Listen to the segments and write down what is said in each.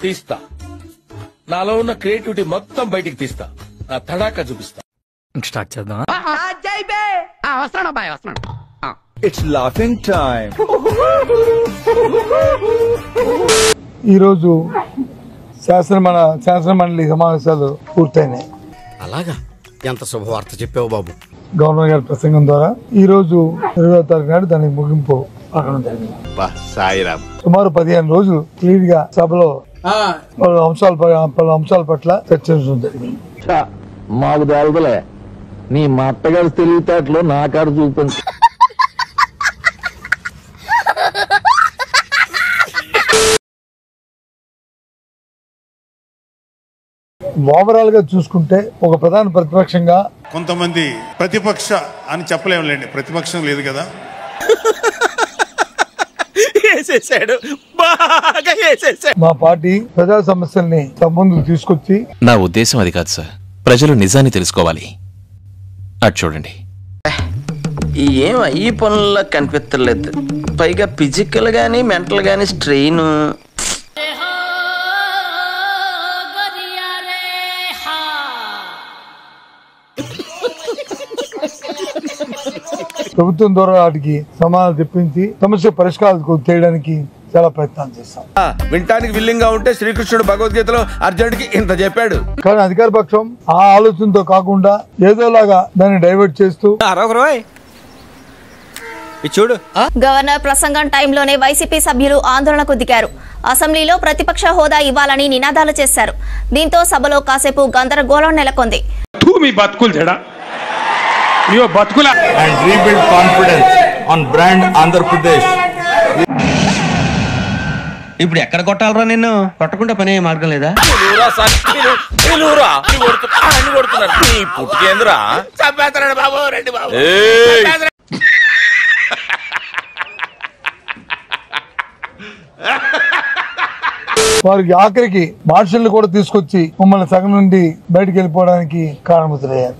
తీస్తా, నాలో ఉన్న క్రియేటివిటీ మొత్తం బయటికి తీస్తా, నా తడాకా చూపిస్తా. స్టార్ట్ చేద్దాం. It's laughing time. ఈరోజు శాసన మండలి సమావేశాలు పూర్తయినాయి. అలాగా, ఎంత శుభవార్త చెప్పావు బాబు. గవర్నర్ గారి ప్రసంగం ద్వారా ఈ రోజు 20వ తారీఖు నాడు దానికి ముగింపు పలకడం జరిగింది. సుమారు 15 రోజులు క్లియర్ గా సభలో పలు అంశాల పట్ల చర్చించడం జరిగింది. మాకు తెలుదులే, నీ మట్టగారు తెలివితేటలో నా కాడ చూపించు. ఓవరాల్ గా చూసుకుంటే ఒక ప్రధాన ప్రతిపక్షంగా, కొంతమంది ప్రతిపక్ష అని చెప్పలేములేండి, ప్రతిపక్షం లేదు కదా, మా పార్టీ ప్రజా సమస్యల్ని ముందుకు తీసుకొచ్చి. నా ఉద్దేశం అది కాదు సార్, ప్రజలు నిజాన్ని తెలుసుకోవాలి. అటు చూడండి. ఏం ఈ పనుల్లో కనిపించలేదు, పైగా ఫిజికల్ గానీ మెంటల్ గానీ స్ట్రెయిన్. ప్రభుత్వం ద్వారా వాటికి సమాధానం తెప్పించి సమస్య పరిష్కారాలు చేయడానికి చాలా ప్రయత్నాలు చేస్తాం. వినటానికి విల్లింగ్ గా ఉంటే శ్రీకృష్ణుడు భగవద్గీతలో అర్జునుడికి ఇంత చెప్పాడు. కానీ అధికార పక్షం ఆ ఆలోచనతో కాకుండా ఏదోలాగా దాన్ని డైవర్ట్ చేస్తూ. గవర్నర్ ప్రసంగం టైంలోనే వైసీపీ సభ్యులు ఆందోళనకు దిగారు. అసెంబ్లీలో ప్రతిపక్ష హోదా ఇవ్వాలని నినాదాలు చేశారు. దీంతో సభలో కాసేపు గందరగోళం నెలకొంది. ఇప్పుడు ఎక్కడ కొట్టాలరా నిన్ను? కొట్టకుండా పనే మార్గం లేదా? వారికి ఆఖరికి మార్షల్ని కూడా తీసుకొచ్చి మమ్మల్ని సగం నుండి బయటకు వెళ్ళిపోవడానికి కారణమవుతున్నాయారు.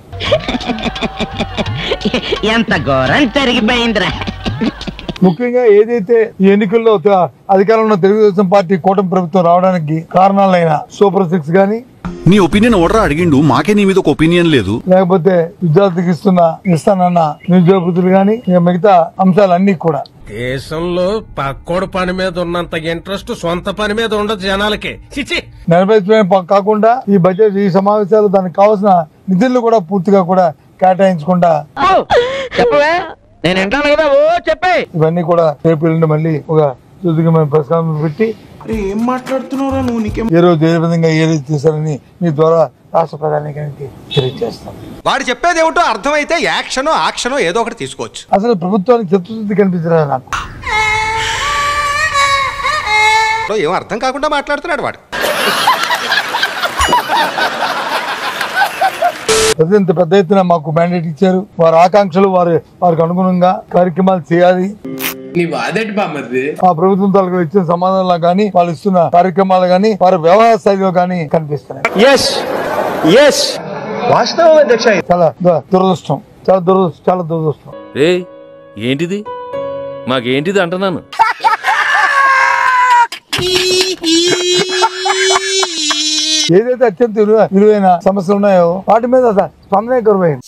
ఎంత ఘోరం జరిగిపోయిందిరా. ముఖ్యంగా ఏదైతే ఈ ఎన్నికల్లో అధికారంలో తెలుగుదేశం పార్టీ కూటమి ప్రభుత్వం రావడానికి కారణాలైన సూపర్ 6 గానీ, నీ ఒపీనియన్ ఓడరా అడిగిండు, మాకే నీ మీద ఒక ఒపీనియన్ లేదు, లేకపోతే విద్యార్థికి ఇస్తానన్న నిరుద్యోగులు గానీ, మిగతా అంశాలన్నీ కూడా దేశంలో పక్కోడు పని మీద ఉన్నంత ఇంట్రెస్ట్ సొంత పని మీద ఉండదు జనాలకి. నెరవేర్చడమే కాకుండా ఈ బడ్జెట్, ఈ సమావేశాలు దానికి కావాల్సిన నిధులు కూడా పూర్తిగా కూడా కేటాయించకుండా ఇవన్నీ కూడా రేపు ఎల్లుండి మళ్ళీ ఒక సుదీర్ఘమైన ప్రస్తావన పెట్టి ఏం మాట్లాడుతున్నారా నువ్వు? ఏ రోజు ఏ విధంగా ఏది చేశారని మీ ద్వారా రాష్ట్ర ప్రధానికి తెలియజేస్తాం. వాడు చెప్పేది ఏమిటో అర్థమైతే యాక్షనో ఏదో ఒకటి తీసుకోవచ్చు. అసలు ప్రభుత్వానికి చిత్తశుద్ధి కనిపించలేదు నాకు. ఏం అర్థం కాకుండా మాట్లాడుతున్నాడు వాడు. ఇంత పెద్ద ఎత్తున మాకు మ్యాండేట్ ఇచ్చారు. వారి ఆకాంక్షలు వారికి అనుగుణంగా కార్యక్రమాలు చేయాలి. ఆ ప్రభుత్వం తాలూకు ఇచ్చిన సమాధానాలు గానీ, వాళ్ళు ఇస్తున్న కార్యక్రమాలు గానీ, వారి వ్యవహార స్థాయిలో గానీ కనిపిస్తున్నాయి. చాలా దురదృష్టం, చాలా దురదృష్టం. ఏంటిది మాకేంటిది అంటున్నాను. ఏదైతే అత్యంత విలువైన సమస్యలు ఉన్నాయో వాటి మీద స్పందనే కరువైంది.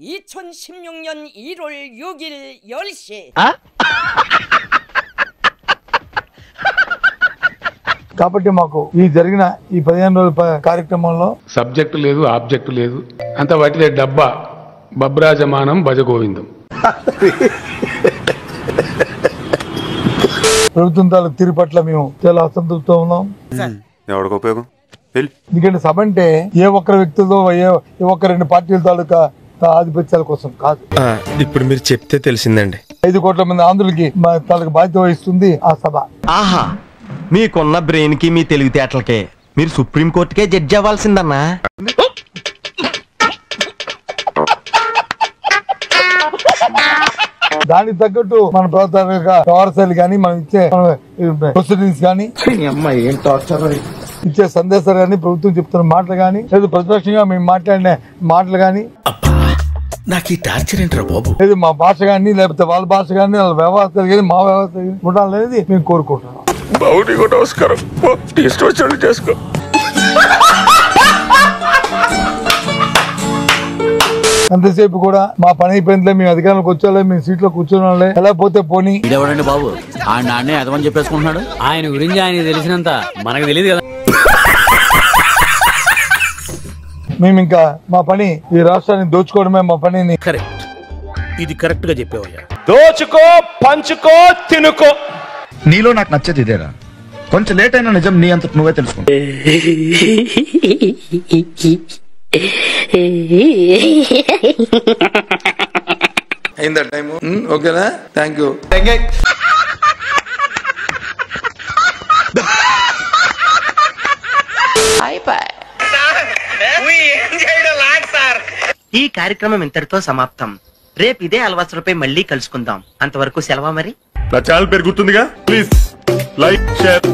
2016년 1월 6일 10시. కాబట్టి మాకు ఈ జరిగిన ఈ 15 రోజుల కార్యక్రమంలో సబ్జెక్టు లేదు, ఆబ్జెక్టు లేదు, అంత వాటిదే డబ్బా బబ్రాజమానం భజగోవిందం. ప్రభుత్వం తాలూకు తీరు పట్ల మేము చాలా అసంతృప్తితో ఉన్నాం. ఎందుకంటే సభ అంటే ఏ ఒక్కరి వ్యక్తులతో ఏ ఒక్క 2 పార్టీల తాలూకా ఆధిపత్యాల కోసం కాదు. ఇప్పుడు మీరు చెప్తే తెలిసిందండి. 5 కోట్ల మంది ఆంధ్రులకి తాలూకు బాధ్యత వహిస్తుంది ఆ సభ. ఆహా, మీకున్న బ్రెయిన్ కి మీ తెలివితేటలకే మీరు సుప్రీంకోర్టుకే జడ్జి అవ్వాల్సిందన్నా. దానికి తగ్గట్టు మన వ్యవహారాలు కానీ, మనం ఇచ్చే ప్రొసీడింగ్స్ కానీ, ఇచ్చే సందేశాలు కానీ, ప్రభుత్వం చెప్తున్న మాటలు కానీ, లేదా ప్రతిపక్షంగా మేము మాట్లాడిన మాటలు కానీ నాకు ఈ టార్చర్ ఏంట్రా బాబు? లేదు మా భాష కానీ లేకపోతే వాళ్ళ భాష కానీ వాళ్ళ వ్యవస్థ కానీ మా వ్యవస్థ ఉండాలనేది మేము కోరుకుంటున్నాం. నమస్కారం, ఇష్టం వచ్చినట్టు చేసుకో. అంతసేపు కూడా మా పని అయిపోయిందిలే, మేము అధికారంలోకి వచ్చాలే, మేము సీట్లో కూర్చోనాలే, ఎలా పోతే పోనీ. ఇదేవాడండి బాబు, ఆయన నాన్నే అదమని చెప్పేసుకుంటున్నాడు. ఆయన గురించి ఆయన తెలిసినంత మనకు తెలియదు కదా. మేము ఇంకా మా పని ఈ రాష్ట్రాన్ని దోచుకోవడమే మా పనిని. కరెక్ట్, ఇది కరెక్ట్ గా చెప్పావయ్యా. దోచుకో, పంచుకో, తినుకో. నీలో నాకు నచ్చేది ఇదేరా. కొంచెం లేట్ అయినా నిజం నీ అంత నువ్వే తెలుసుకుంటా. అయిందా టైం? ఓకేనా? Thank you. ఈ కార్యక్రమం ఇంతటితో సమాప్తం. రేపు ఇదే అలవాసులపై మళ్ళీ కలుసుకుందాం. అంతవరకు సెలవా మరి. నా ఛానల్ పేరు గుర్తుందిగా, ప్లీజ్ లైక్ షేర్